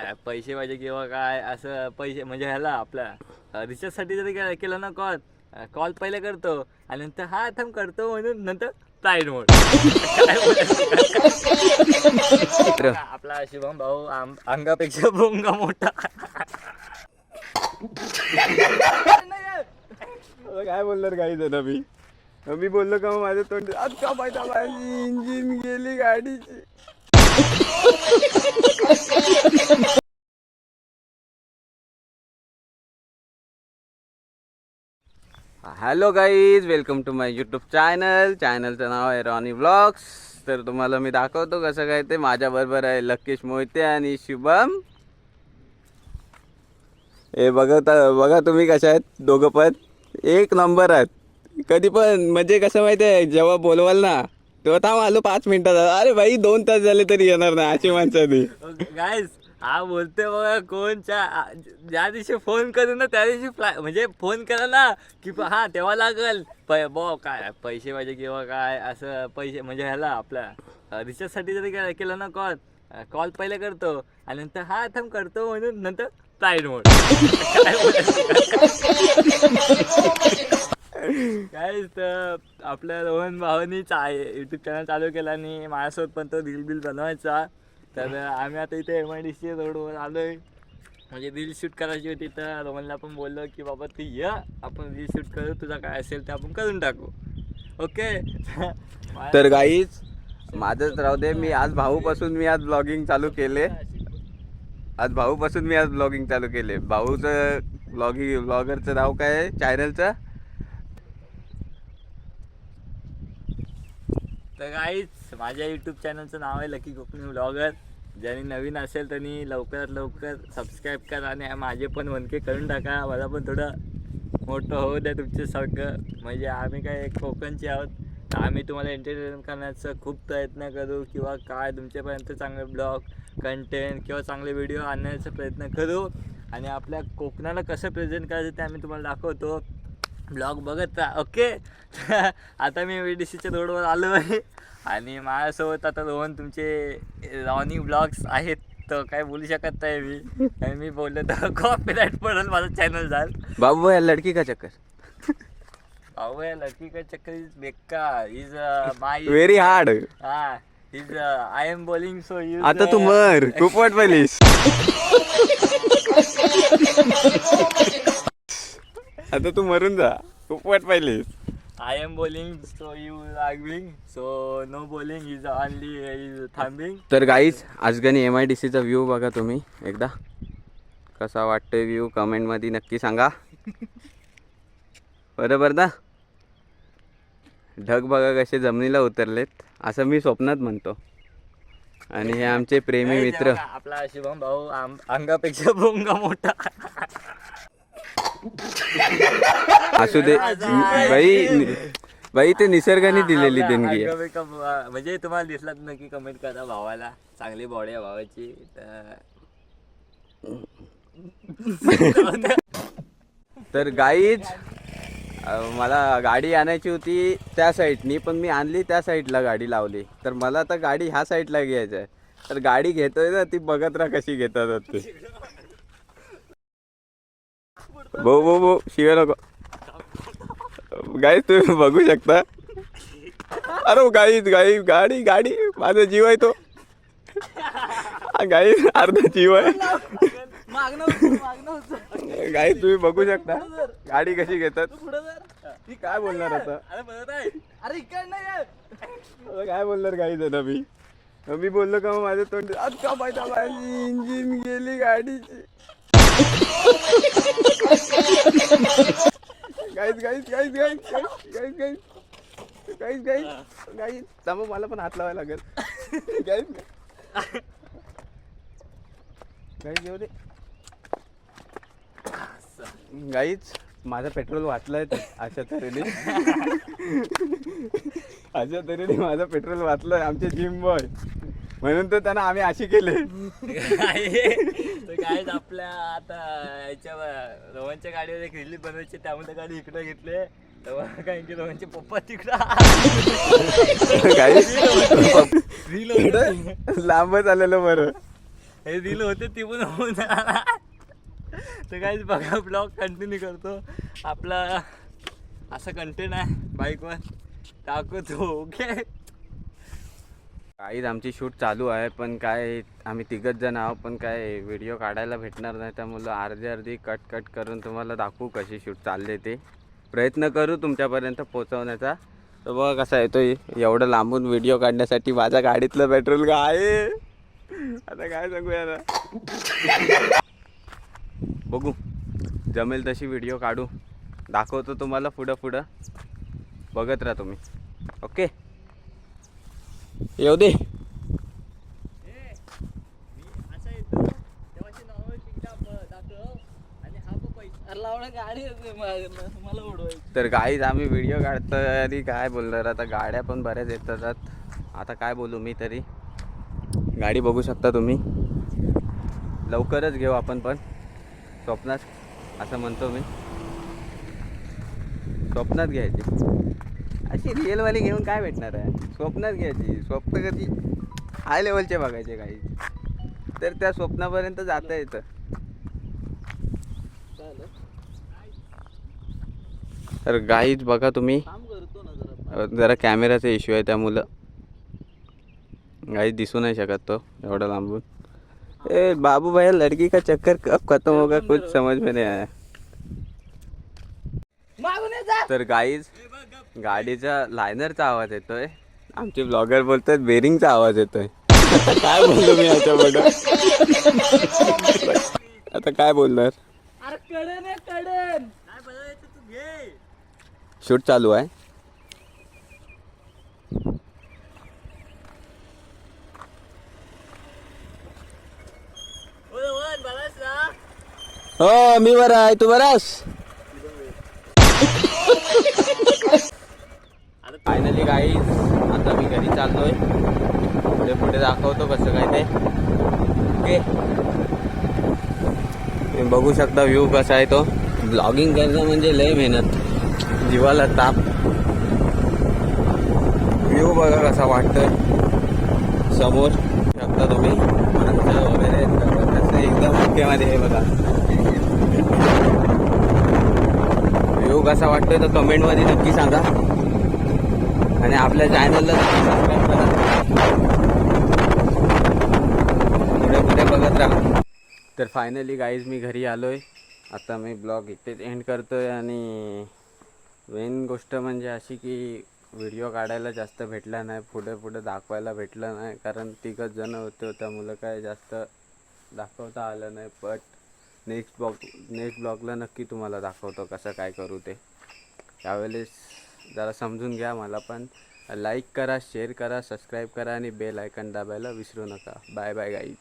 काय पैसे पाहिजे किंवा काय असं पैसे म्हणजे ह्याला आपल्या रिचार्जसाठी जरी केलं ना कॉल पहिले करतो आणि नंतर हा थांब करतो म्हणून नंतर फ्लाईट मोड. आपला शुभम भाऊ अंगापेक्षा भोंगा मोठा. काय बोलणार काही जण मी बोललो का मग माझं तोंड का पाहिजे माझी इंजिन गेली गाडीची. Hello guys, welcome to my YouTube चॅनलचं नाव आहे रॉनी व्लॉग्स. तर तुम्हाला मी दाखवतो कसं काय ते. माझ्याबरोबर आहे लकेश मोहिते आणि शुभम. हे बघा तुम्ही कशा आहेत दोघं पण एक नंबर आहेत. कधी पण म्हणजे कसं माहिती आहे, जेव्हा बोलवाल ना तेव्हा थांब आलो 5 मिनिटात, अरे भाई 2 तास झाले तरी येणार नाही अशी माणसाने. गाईज हा बोलते बघा कोणच्या ज्या दिवशी फोन करू ना त्या दिवशी म्हणजे फोन केला ना की हा तेव्हा लागल काय पैसे पाहिजे किंवा काय असं पैसे म्हणजे ह्याला आपल्या रिचार्जसाठी जरी केलं ना कॉल पहिले करतो आणि नंतर हा थांब करतो म्हणून नंतर फ्लाईट मोड. काय तर आपल्या रोहन भावानी यूट्यूब चॅनल चालू केला आणि माझ्यासोबत पण तो रील बिल बनवायचा. तर आम्ही आता इथे MIDC रोडवर आलो आहे, म्हणजे रील शूट करायची होती. तर रोहनला पण बोललो की बाबा तू ये आपण रील शूट करू, तुझा काय असेल ते आपण करून टाकू. ओके. तर गाईज माझंच राहू दे, मी आज भाऊपासून ब्लॉगिंग चालू केले. भाऊचं ब्लॉगरचं नाव काय आहे चॅनलचं? तर गाईच माझ्या यूट्यूब चॅनलचं नाव आहे लकी कोकणी व्लॉगर. ज्यांनी नवीन असेल त्यांनी लवकरात लवकर सबस्क्राईब करा आणि माझे पण 1K करून टाका. मला पण थोडं मोठं होऊ द्या तुमच्यासारखं. म्हणजे आम्ही काय कोकणचे आहोत, तर आम्ही तुम्हाला एंटरटेन करण्याचा खूप प्रयत्न करू किंवा काय तुमच्यापर्यंत चांगले ब्लॉग कंटेंट किंवा चांगले व्हिडिओ आणण्याचा प्रयत्न करू. आणि आपल्या कोकणाला कसं प्रेझेंट करायचं ते आम्ही तुम्हाला दाखवतो. ब्लॉग बघत राहा. ओके. आता मी MIDCच्या रोडवर आलो आहे आणि माझ्यासोबत आता रोहन तुमचे रॉनी ब्लॉग्स आहेत. तर काय बोलू शकत नाही मी, आणि मी बोललो तर कॉपीराइट पडेल माझं चॅनल जाल. बाबू या लडकी का चक्कर भाऊ या लड़की का चक्कर इज बेकार इज माय व्हेरी हार्ड. हा is I am bowling so you. आता तू मर खूप वाट पहिलीस. आता तू मरून जा, खूप वाट पाहिलीस. I am bowling so you arguing so no bowling is only is थांबिंग. तर गाईज आजगणी MIDCचा व्ह्यू बघा तुम्ही एकदा, कसा वाटतोय व्ह्यू कमेंटमध्ये नक्की सांगा. बरोबर ना? ढग बघा कसे जमिनीला उतरलेत, असं मी स्वप्नात म्हणतो. आणि हे आमचे प्रेमी मित्र आपला शुभम भाऊ अंगापेक्षा भोंगा मोठा. असू दे बाई ते निसर्गाने दिलेली देणगी आहे. म्हणजे तुम्हाला दिसलात नक्की कमेंट करा. भावाला चांगली बॉडी आहे भावाची. तर गाईज मला गाडी आणायची होती त्या साईडनी, पण मी आणली त्या साईडला गाडी लावली. तर मला आता गाडी ह्या साईडला घ्यायची आहे. तर गाडी घेतोय ना ती बघत राहा कशी घेतात ते. भाऊ शिवाय नको. गाईज तुम्ही बघू शकता. अरे गाईज गाडी माझा जीव आहे तो. गाईज अर्धा जीव आहे. गाईज तुम्ही बघू शकता गाडी कशी घेतात. ती काय बोलणार आता, काय बोलणार गाईज आता मी बोललो का मग माझं तोंड का पाहिजे माझी इंजिन गेली गाडीची. गाईज थांबा, मला पण हात लावायला लागेल. गाईज माझं पेट्रोल वाचलंय अशा तऱ्हेने माझं पेट्रोल वाचलंय आमचे जिम बॉय, म्हणून तर त्यांना आम्ही अशी केले. काय आपल्या आता याच्या रोहनच्या गाडीवर एक रील बनवायची, त्यामुळे गाडी इकडे घेतले. तेव्हा काय की रोहनचे पप्पा तिकडं लांबच आलेलं बरं. हे रील होते ती पण होऊन जाणार. तर काहीच बघा ब्लॉग कंटिन्यू करतो. आपला असं कंटेंट आहे बाईकवर टाकतो. ओके काहीच आमची शूट चालू आहे पण काय आम्ही तिघच जण आहोत पण काय व्हिडिओ काढायला भेटणार नाही त्यामुळं अर्धी कट करून तुम्हाला दाखवू कशी शूट चालले ते प्रयत्न करू तुमच्यापर्यंत पोहोचवण्याचा. तर बघ कसा येतोय एवढं लांबून व्हिडिओ काढण्यासाठी माझ्या गाडीतलं पेट्रोल का आहे. आता काय सांगू याला. बघू जमेल तशी व्हिडिओ काढू दाखवतो तुम्हाला पुढं बघत राहा तुम्ही. ओके येऊ दे. तर गाईज आम्ही व्हिडिओ काढतोय आणि काय बोलणार आता गाड्या पण बऱ्याच येतात. आता काय बोलू मी तरी. गाडी बघू शकता तुम्ही लवकरच घेऊ आपण पण स्वप्नात असं म्हणतो मी. स्वप्नात घ्यायची अशी रिअलवाली घेऊन काय भेटणार आहे. स्वप्नात घ्यायची. स्वप्न कधी हाय लेवलचे बघायचे काही तर त्या स्वप्नापर्यंत जाता येतं. तर गाईज बघा तुम्ही जरा कॅमेराचा इश्यू आहे त्यामुळं गाईज दिसू नाही शकत तो एवढा लांबून. ए बाबू भैया लड़की का चक्कर कब खत्म होगा कुछ समझ में नहीं आया. तर गाईज गाडीचा लायनरचा आवाज येतोय. आमचे ब्लॉगर बोलतात बेरिंगचा आवाज येतोय. काय बोललो मी याच्याबद्दल. आता काय बोलणार. शूट चालू आहे. हो मी बरा आहे तू बरास. फायनली गाईज आता मी घरी चाललोय. पुढे दाखवतो कसं काय ते. ओके तुम्ही बघू शकता व्ह्यू कसा आहे तो. ब्लॉगिंग करणं म्हणजे लय मेहनत जीवाला ताप. व्ह्यू बघा कसा वाटतोय समोर शकता तुम्ही. माणसं वगैरे कसं एकदम ओकेमध्ये आहे बघा. व्ह्यू कसा वाटतोय तर कमेंटमध्ये नक्की सांगा आणि आपल्या चॅनलला सबस्क्राईब करा. पुढे बघत राहा. तर फायनली गाईज मी घरी आलोय. आता मी ब्लॉग इथेच एंड करतोय आणि मेन गोष्ट म्हणजे अशी की व्हिडिओ काढायला जास्त भेटला नाही. पुढे दाखवायला भेटलं नाही कारण तिघच जण होते त्यामुळं काय जास्त दाखवता आलं नाही. बट नेक्स्ट ब्लॉगला नक्की तुम्हाला दाखवतो कसं काय करू ते. त्यावेळेस जरा समजून घ्या मला पण. लाईक करा, शेअर करा, सबस्क्राईब करा आणि बेल आयकॉन दाबायला विसरू नका. Bye bye guys.